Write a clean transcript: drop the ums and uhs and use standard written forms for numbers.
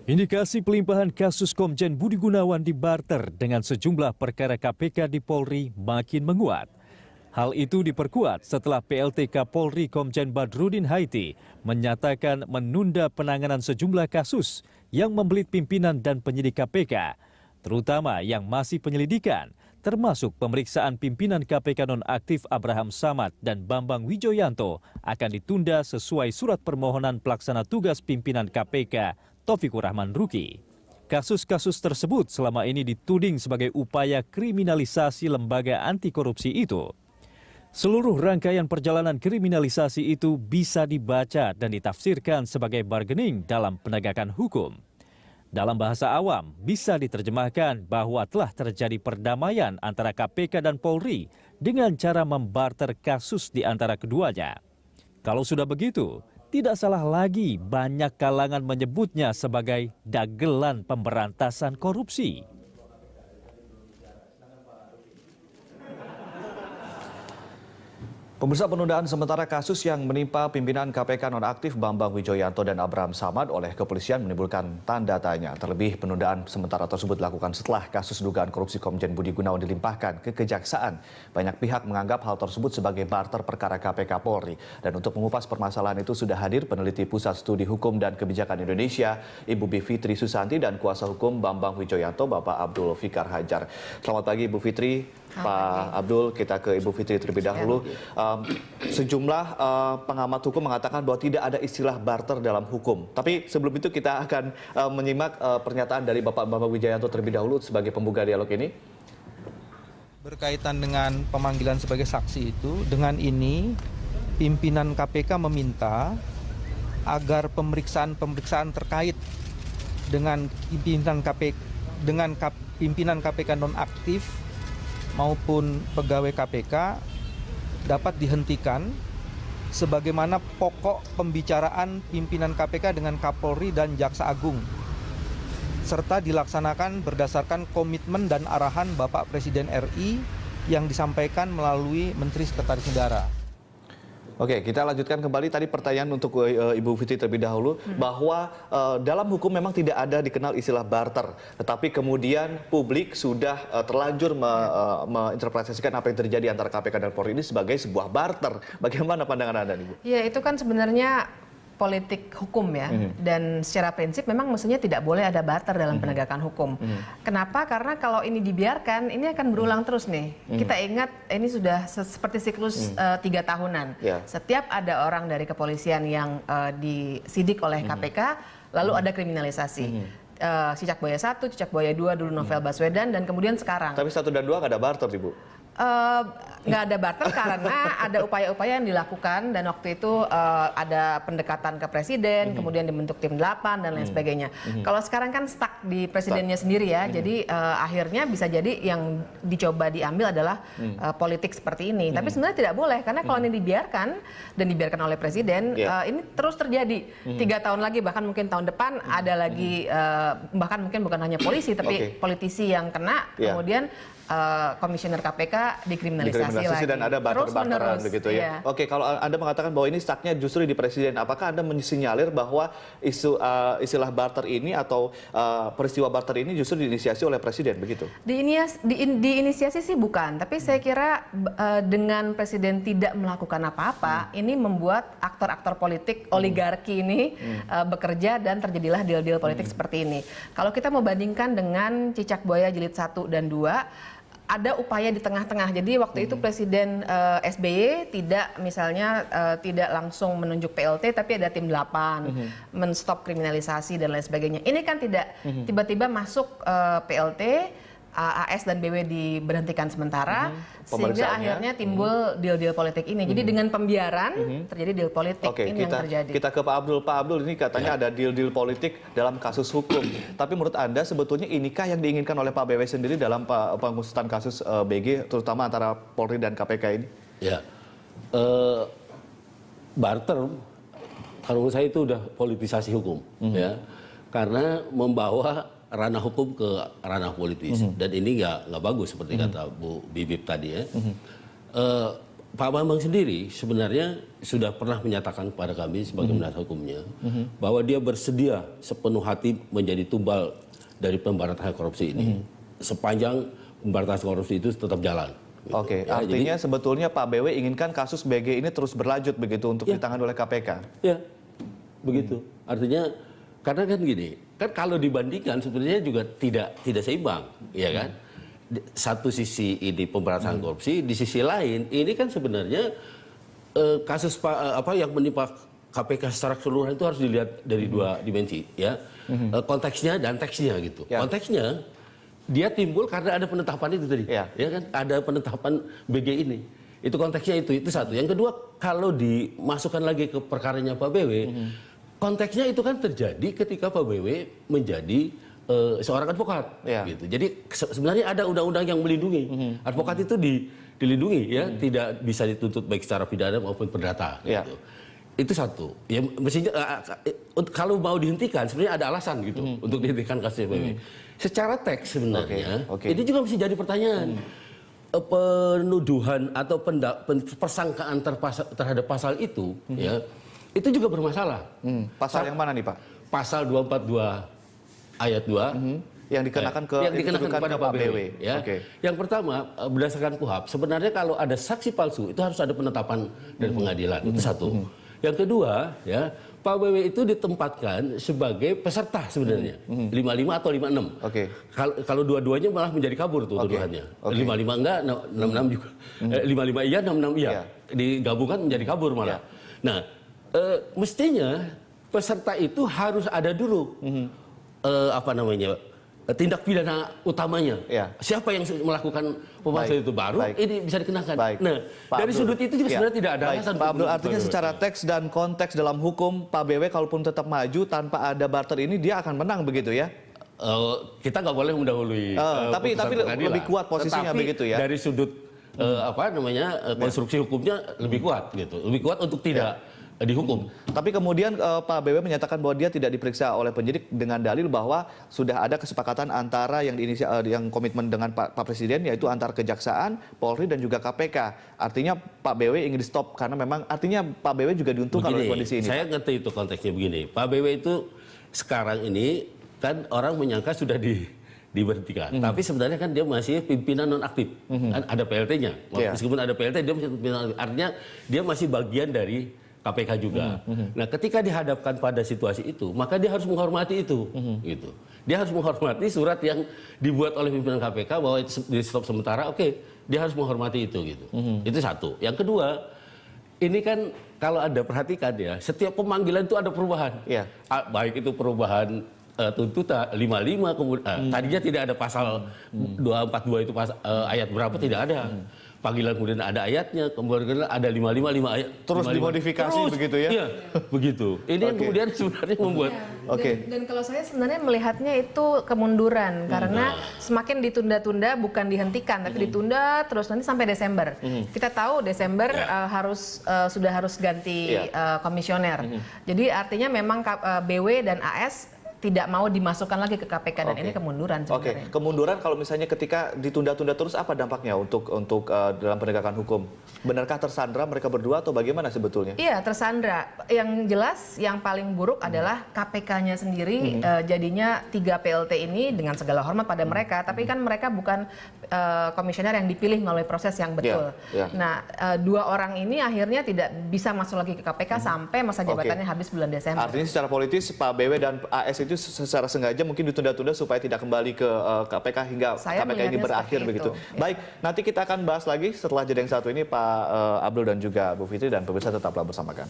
Indikasi pelimpahan kasus Komjen Budi Gunawan dibarter dengan sejumlah perkara KPK di Polri makin menguat. Hal itu diperkuat setelah PLT Kapolri Komjen Badrudin Haiti menyatakan menunda penanganan sejumlah kasus yang membelit pimpinan dan penyidik KPK, terutama yang masih penyelidikan, termasuk pemeriksaan pimpinan KPK nonaktif Abraham Samad dan Bambang Wijoyanto akan ditunda sesuai surat permohonan pelaksana tugas pimpinan KPK Taufikur Rahman Ruki. Kasus-kasus tersebut selama ini dituding sebagai upaya kriminalisasi lembaga anti korupsi itu. Seluruh rangkaian perjalanan kriminalisasi itu bisa dibaca dan ditafsirkan sebagai bargaining dalam penegakan hukum. Dalam bahasa awam, bisa diterjemahkan bahwa telah terjadi perdamaian antara KPK dan Polri dengan cara membarter kasus di antara keduanya. Kalau sudah begitu, tidak salah lagi banyak kalangan menyebutnya sebagai dagelan pemberantasan korupsi. Pemirsa, penundaan sementara kasus yang menimpa pimpinan KPK nonaktif Bambang Wijoyanto dan Abraham Samad oleh kepolisian menimbulkan tanda tanya. Terlebih penundaan sementara tersebut dilakukan setelah kasus dugaan korupsi Komjen Budi Gunawan dilimpahkan ke Kejaksaan. Banyak pihak menganggap hal tersebut sebagai barter perkara KPK Polri. Dan untuk mengupas permasalahan itu sudah hadir peneliti Pusat Studi Hukum dan Kebijakan Indonesia, Ibu Bivitri Susanti, dan kuasa hukum Bambang Wijoyanto, Bapak Abdul Fikar Hajar. Selamat pagi Ibu Fitri. Pak Abdul, kita ke Ibu Fitri terlebih dahulu. Sejumlah pengamat hukum mengatakan bahwa tidak ada istilah barter dalam hukum. Tapi sebelum itu kita akan menyimak pernyataan dari Bapak Bambang Wijoyanto terlebih dahulu sebagai pembuka dialog ini. Berkaitan dengan pemanggilan sebagai saksi itu, dengan ini pimpinan KPK meminta agar pemeriksaan terkait dengan pimpinan KPK nonaktif maupun pegawai KPK dapat dihentikan sebagaimana pokok pembicaraan pimpinan KPK dengan Kapolri dan Jaksa Agung, serta dilaksanakan berdasarkan komitmen dan arahan Bapak Presiden RI yang disampaikan melalui Menteri Sekretaris Negara. Oke, kita lanjutkan kembali tadi pertanyaan untuk Ibu Fitri terlebih dahulu, bahwa dalam hukum memang tidak ada dikenal istilah barter, tetapi kemudian publik sudah terlanjur menginterpretasikan apa yang terjadi antara KPK dan Polri ini sebagai sebuah barter. Bagaimana pandangan Anda, Ibu? Ya, itu kan sebenarnya politik hukum ya, dan secara prinsip memang mestinya tidak boleh ada barter dalam penegakan hukum. Kenapa? Karena kalau ini dibiarkan, ini akan berulang terus nih. Kita ingat ini sudah seperti siklus 3 tahunan. Setiap ada orang dari kepolisian yang disidik oleh KPK, lalu ada kriminalisasi. Cicak Buaya 1, Cicak Buaya 2, dulu Novel Baswedan, dan kemudian sekarang. Tapi 1 dan 2 nggak ada barter, Ibu? Nggak ada barter karena ada upaya-upaya yang dilakukan, dan waktu itu ada pendekatan ke presiden, kemudian dibentuk tim 8 dan lain sebagainya. Kalau sekarang kan stuck di presidennya sendiri ya, jadi akhirnya bisa jadi yang dicoba diambil adalah politik seperti ini. Tapi sebenarnya tidak boleh, karena kalau ini dibiarkan dan dibiarkan oleh presiden, ini terus terjadi 3 tahun lagi, bahkan mungkin tahun depan ada lagi, bahkan mungkin bukan hanya polisi tapi politisi yang kena, kemudian komisioner KPK dikriminalisasi lagi. Dan ada barter-barteran begitu ya. Oke, kalau Anda mengatakan bahwa ini stucknya justru di presiden, apakah Anda mensinyalir bahwa istilah barter ini atau peristiwa barter ini justru diinisiasi oleh presiden begitu? Diinisiasi sih bukan, tapi saya kira dengan presiden tidak melakukan apa-apa, ini membuat aktor-aktor politik oligarki ini bekerja dan terjadilah deal-deal politik seperti ini. Kalau kita mau bandingkan dengan Cicak Buaya jilid 1 dan 2, ada upaya di tengah-tengah. Jadi waktu itu Presiden SBY tidak langsung menunjuk PLT, tapi ada tim 8, menstop kriminalisasi dan lain sebagainya. Ini kan tidak tiba-tiba masuk PLT, AS dan BW diberhentikan sementara, sehingga akhirnya timbul deal-deal politik ini. Jadi dengan pembiaran terjadi deal politik ini yang terjadi. Kita ke Pak Abdul. Pak Abdul, ini katanya ada deal-deal politik dalam kasus hukum. Tapi menurut Anda sebetulnya inikah yang diinginkan oleh Pak BW sendiri dalam pengusutan kasus BG, terutama antara Polri dan KPK ini? Ya, barter, kalau menurut saya itu udah politisasi hukum, ya, karena membawa ranah hukum ke ranah politis, dan ini nggak bagus seperti kata Bu Bibip tadi ya. Pak Bambang sendiri sebenarnya sudah pernah menyatakan kepada kami sebagai penasihat hukumnya bahwa dia bersedia sepenuh hati menjadi tumbal dari pemberantasan korupsi ini sepanjang pemberantasan korupsi itu tetap jalan. Gitu. Oke, Ya, artinya sebetulnya Pak BW inginkan kasus BG ini terus berlanjut begitu untuk ditangani oleh KPK. Ya, begitu. Artinya karena kan gini, kan kalau dibandingkan sebenarnya juga tidak seimbang, ya kan? Satu sisi ini pemberantasan korupsi, di sisi lain ini kan sebenarnya kasus apa yang menimpa KPK secara keseluruhan itu harus dilihat dari dua dimensi, ya. Konteksnya dan teksnya gitu. Ya. Konteksnya dia timbul karena ada penetapan itu tadi, ya kan? Ada penetapan BG ini. Itu konteksnya itu satu. Yang kedua, kalau dimasukkan lagi ke perkaranya Pak BW, konteksnya itu kan terjadi ketika Pak BW menjadi seorang advokat, gitu. Jadi sebenarnya ada undang-undang yang melindungi advokat itu dilindungi, ya, tidak bisa dituntut baik secara pidana maupun perdata. Gitu. Itu satu. Ya mestinya kalau mau dihentikan sebenarnya ada alasan gitu untuk dihentikan kasus Pak BW. Secara teks sebenarnya ini juga mesti jadi pertanyaan. Penuduhan atau persangkaan terhadap pasal itu, ya, itu juga bermasalah. Pasal yang mana nih Pak? Pasal 242 ayat 2 yang dikenakan kepada Pak BW. Ya. Yang pertama, berdasarkan KUHP, sebenarnya kalau ada saksi palsu itu harus ada penetapan dari pengadilan. Itu satu. Yang kedua, ya, Pak BW itu ditempatkan sebagai peserta sebenarnya. 55 atau 56. Kalau dua-duanya malah menjadi kabur tuh tuduhannya. 55 enggak, 66 juga. 55 iya, 66 iya. Digabungkan menjadi kabur malah. Nah, mestinya peserta itu harus ada dulu tindak pidana utamanya. Siapa yang melakukan pemalsuan itu baru ini bisa dikenakan. Nah, dari sudut itu juga sebenarnya tidak ada alasan. Pak Abdul, artinya secara teks dan konteks dalam hukum Pak BW kalaupun tetap maju tanpa ada barter ini dia akan menang begitu ya? Kita nggak boleh mendahului. Tapi lebih kuat posisinya begitu ya? Dari sudut konstruksi hukumnya lebih kuat gitu. Lebih kuat untuk tidak dihukum. Tapi kemudian Pak BW menyatakan bahwa dia tidak diperiksa oleh penyidik dengan dalil bahwa sudah ada kesepakatan antara yang komitmen dengan Pak Presiden, yaitu antara Kejaksaan, Polri dan juga KPK. Artinya Pak BW ingin di stop karena memang artinya Pak BW juga diuntungkan oleh kondisi ini. Saya ngerti itu konteksnya begini. Pak BW itu sekarang ini kan orang menyangka sudah diberhentikan. Tapi sebenarnya kan dia masih pimpinan nonaktif. Kan ada PLT-nya. Meskipun ada PLT dia masih pimpinan nonaktif. Artinya dia masih bagian dari KPK juga. Nah, ketika dihadapkan pada situasi itu, maka dia harus menghormati itu. Gitu. Dia harus menghormati surat yang dibuat oleh pimpinan KPK bahwa itu di stop sementara. Dia harus menghormati itu. Gitu. Itu satu. Yang kedua, ini kan kalau Anda perhatikan ya, setiap pemanggilan itu ada perubahan. Baik itu perubahan tuntutan 55 kemudian tadinya tidak ada pasal 242 itu ayat berapa tidak ada. Panggilan kemudian ada ayatnya, kemudian ada 55 ayat. Terus dimodifikasi begitu ya? Iya, begitu. Ini yang kemudian sebenarnya membuat. Dan kalau saya sebenarnya melihatnya itu kemunduran karena semakin ditunda-tunda bukan dihentikan, tapi ditunda terus nanti sampai Desember. Kita tahu Desember sudah harus ganti komisioner. Jadi artinya memang BW dan AS tidak mau dimasukkan lagi ke KPK dan ini kemunduran sebenarnya. Kemunduran kalau misalnya ketika ditunda-tunda terus apa dampaknya untuk dalam penegakan hukum? Benarkah tersandra mereka berdua atau bagaimana sebetulnya? Iya, tersandra. Yang jelas yang paling buruk adalah KPK-nya sendiri jadinya 3 PLT ini dengan segala hormat pada mereka, tapi kan mereka bukan komisioner yang dipilih melalui proses yang betul. Nah, 2 orang ini akhirnya tidak bisa masuk lagi ke KPK sampai masa jabatannya habis bulan Desember. Artinya secara politis Pak BW dan AS itu secara sengaja mungkin ditunda-tunda supaya tidak kembali ke KPK hingga KPK ini berakhir begitu. Baik, nanti kita akan bahas lagi setelah jeda yang satu ini Pak Abdul dan juga Bu Fitri, dan pemirsa tetaplah bersama kami.